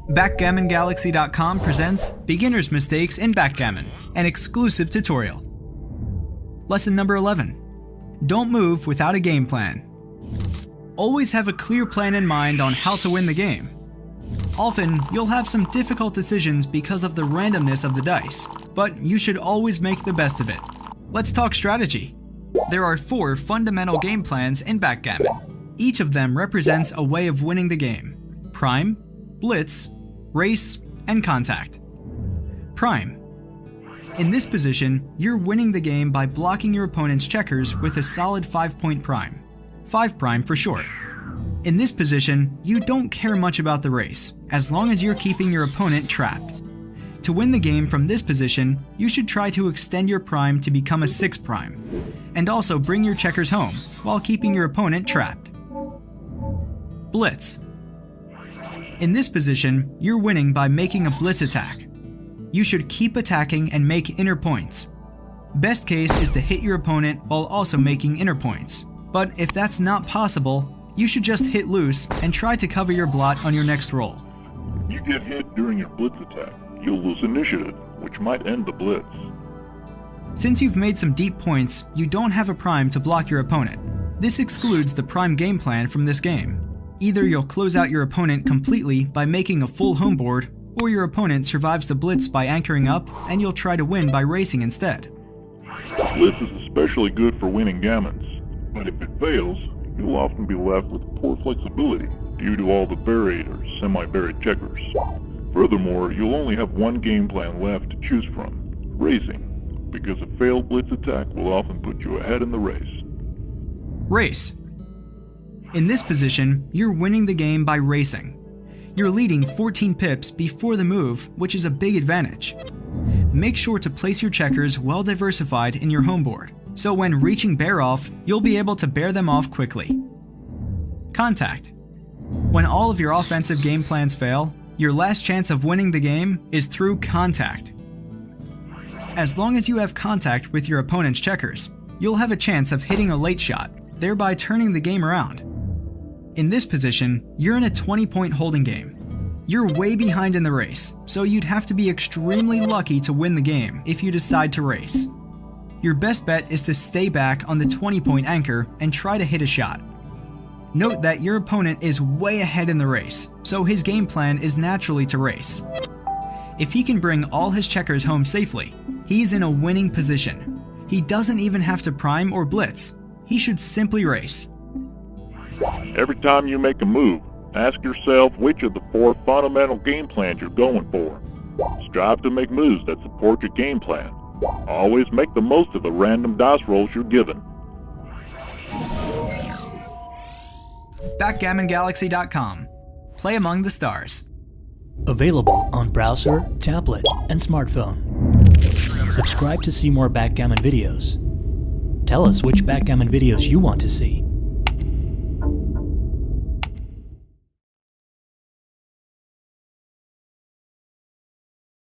BackgammonGalaxy.com presents Beginner's Mistakes in Backgammon, an exclusive tutorial. Lesson number 11. Don't move without a game plan. Always have a clear plan in mind on how to win the game. Often, you'll have some difficult decisions because of the randomness of the dice, but you should always make the best of it. Let's talk strategy. There are 4 fundamental game plans in Backgammon. Each of them represents a way of winning the game: Prime, Blitz, Race, and Contact. Prime. In this position, you're winning the game by blocking your opponent's checkers with a solid 5-point prime. 5 prime for short. In this position, you don't care much about the race, as long as you're keeping your opponent trapped. To win the game from this position, you should try to extend your prime to become a 6 prime, and also bring your checkers home, while keeping your opponent trapped. Blitz. In this position, you're winning by making a blitz attack. You should keep attacking and make inner points. Best case is to hit your opponent while also making inner points, but if that's not possible, you should just hit loose and try to cover your blot on your next roll. You get hit during your blitz attack, you'll lose initiative, which might end the blitz. Since you've made some deep points, you don't have a prime to block your opponent. This excludes the prime game plan from this game. Either you'll close out your opponent completely by making a full home board, or your opponent survives the blitz by anchoring up and you'll try to win by racing instead. Blitz is especially good for winning gammons, but if it fails, you'll often be left with poor flexibility due to all the varied or semi-varied checkers. Furthermore, you'll only have one game plan left to choose from: racing, because a failed blitz attack will often put you ahead in the race. Race. In this position, you're winning the game by racing. You're leading 14 pips before the move, which is a big advantage. Make sure to place your checkers well diversified in your home board, so when reaching bear off, you'll be able to bear them off quickly. Contact. When all of your offensive game plans fail, your last chance of winning the game is through contact. As long as you have contact with your opponent's checkers, you'll have a chance of hitting a late shot, thereby turning the game around. In this position, you're in a 20-point holding game. You're way behind in the race, so you'd have to be extremely lucky to win the game if you decide to race. Your best bet is to stay back on the 20-point anchor and try to hit a shot. Note that your opponent is way ahead in the race, so his game plan is naturally to race. If he can bring all his checkers home safely, he's in a winning position. He doesn't even have to prime or blitz. He should simply race. Every time you make a move, ask yourself which of the 4 fundamental game plans you're going for. Strive to make moves that support your game plan. Always make the most of the random dice rolls you're given. BackgammonGalaxy.com. Play among the stars. Available on browser, tablet, and smartphone. Subscribe to see more Backgammon videos. Tell us which Backgammon videos you want to see.